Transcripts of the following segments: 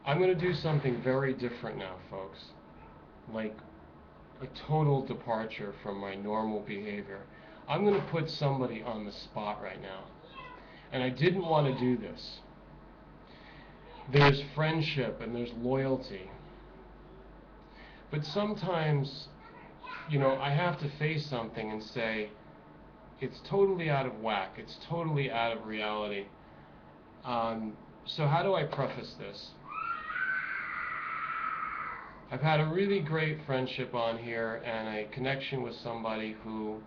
I'm going to do something very different now, folks. Like a total departure from my normal behavior. I'm going to put somebody on the spot right now. And I didn't want to do this. There's friendship and there's loyalty. But sometimes, I have to face something and say, it's totally out of whack. It's totally out of reality. So how do I preface this? I've had a really great friendship on here and a connection with somebody who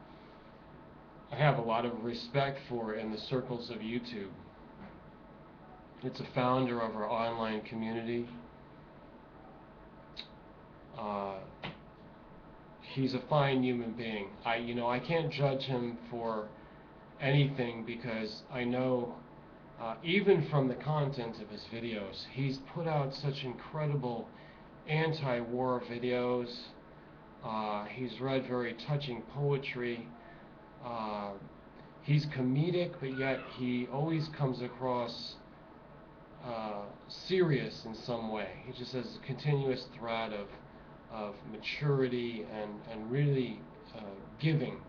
I have a lot of respect for in the circles of YouTube. It's a founder of our online community. He's a fine human being. I can't judge him for anything because I know, even from the content of his videos, he's put out such incredible anti-war videos. He's read very touching poetry. He's comedic, but yet he always comes across serious in some way. He just has a continuous thread of maturity and really giving.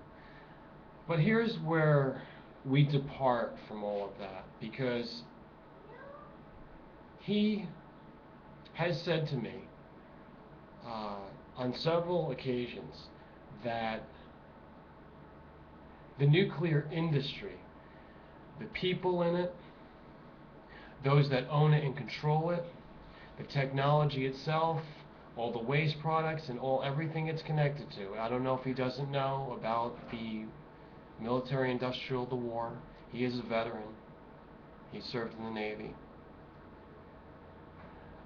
But here's where we depart from all of that, because he has said to me on several occasions that the nuclear industry, the people in it, those that own it and control it, the technology itself, all the waste products and everything it's connected to. I don't know if he doesn't know about the military-industrial, the war. He is a veteran. He served in the Navy.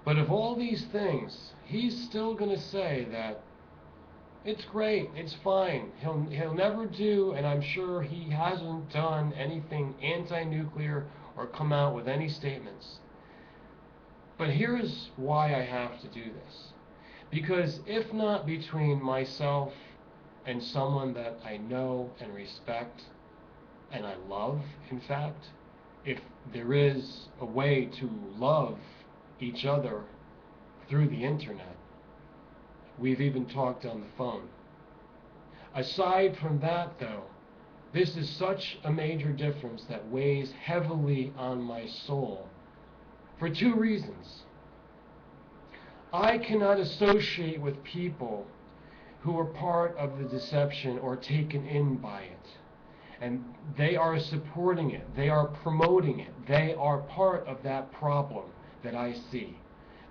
But of all these things, he's still going to say that it's great, it's fine. He'll never do, and I'm sure he hasn't done anything anti-nuclear or come out with any statements. But here's why I have to do this. Because if not between myself and someone that I know and respect, and I love, in fact, if there is a way to love each other through the internet, we've even talked on the phone. Aside from that, though, this is such a major difference that weighs heavily on my soul for two reasons. I cannot associate with people who are part of the deception or taken in by it. And they are supporting it. They are promoting it. They are part of that problem that I see.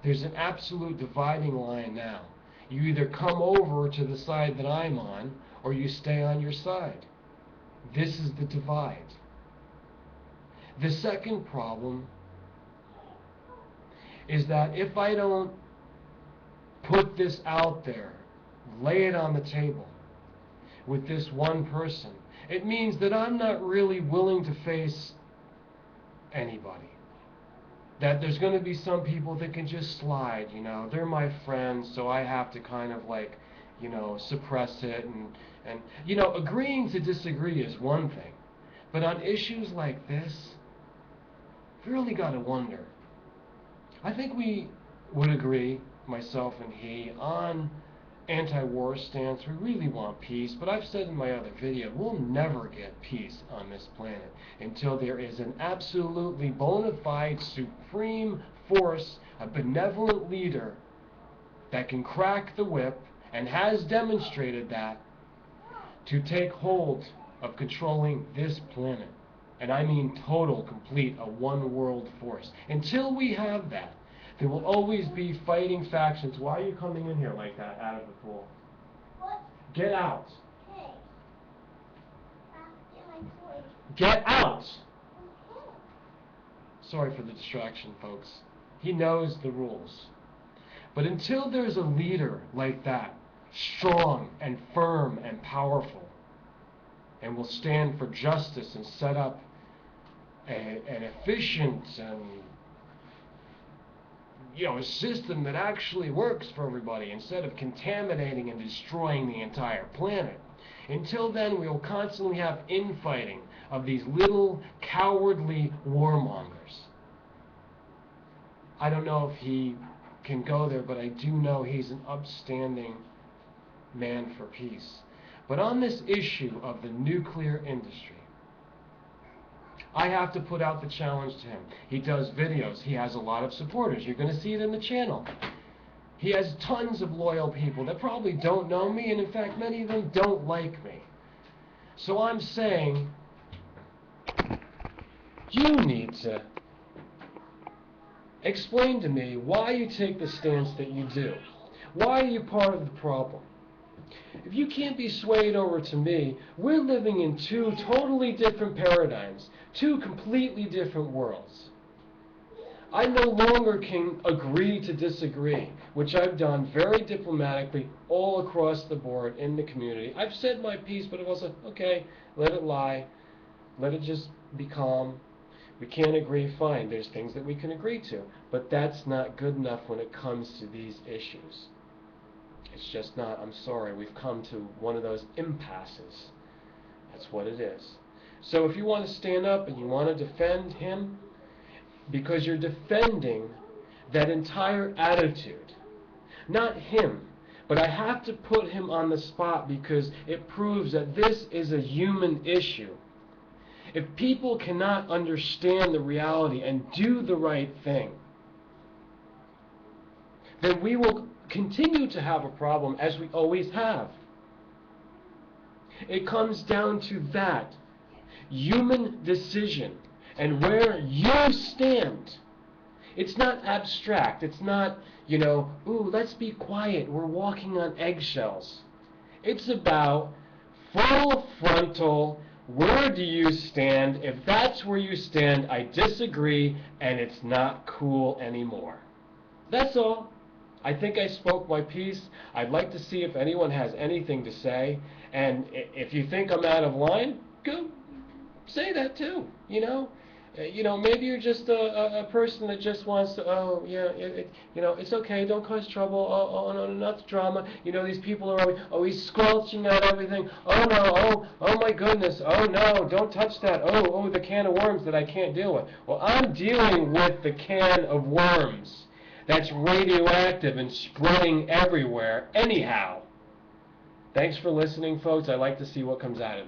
There's an absolute dividing line now. You either come over to the side that I'm on, or you stay on your side. This is the divide. The second problem is that if I don't put this out there, lay it on the table with this one person, it means that I'm not really willing to face anybody. That there's going to be some people that can just slide, they're my friends, so I have to kind of suppress it and agreeing to disagree is one thing. But on issues like this, you really got to wonder. I think we would agree, myself and he, on anti-war stance. We really want peace, but I've said in my other video, we'll never get peace on this planet until there is an absolutely bona fide supreme force, a benevolent leader that can crack the whip and has demonstrated that to take hold of controlling this planet. And I mean total, complete, a one-world force. Until we have that, there will always be fighting factions. Why are you coming in here like that out of the pool? What? Get out. Okay. Get my toy. Get out! Okay. Sorry for the distraction, folks. He knows the rules. But until there's a leader like that, strong and firm and powerful, and will stand for justice and set up an efficient and a system that actually works for everybody instead of contaminating and destroying the entire planet. Until then, we will constantly have infighting of these little cowardly warmongers. I don't know if he can go there, but I do know he's an upstanding man for peace. But on this issue of the nuclear industry, I have to put out the challenge to him. He does videos. He has a lot of supporters. You're going to see it in the channel. He has tons of loyal people that probably don't know me, and in fact, many of them don't like me. So I'm saying, you need to explain to me why you take the stance that you do. Why are you part of the problem? If you can't be swayed over to me, we're living in two totally different paradigms, two completely different worlds. I no longer can agree to disagree, which I've done very diplomatically all across the board in the community. I've said my piece, but I've also, okay, let it lie. Let it just be calm. We can't agree, fine. There's things that we can agree to. But that's not good enough when it comes to these issues. It's just not. I'm sorry. We've come to one of those impasses. That's what it is. So if you want to stand up and you want to defend him, because you're defending that entire attitude, not him, but I have to put him on the spot because it proves that this is a human issue. If people cannot understand the reality and do the right thing, then we will continue to have a problem as we always have. It comes down to that human decision and where you stand. It's not abstract. It's not, ooh, let's be quiet. We're walking on eggshells. It's about full frontal, where do you stand? If that's where you stand, I disagree, and it's not cool anymore. That's all. I think I spoke my piece. I'd like to see if anyone has anything to say. And if you think I'm out of line, go say that too. Maybe you're just a person that just wants to, it's okay, don't cause trouble, no, enough drama. These people are always squelching out everything. Oh no, oh my goodness, oh no, don't touch that. Oh, the can of worms that I can't deal with. Well, I'm dealing with the can of worms that's radioactive and spreading everywhere anyhow. Thanks for listening, folks. I'd like to see what comes out of it.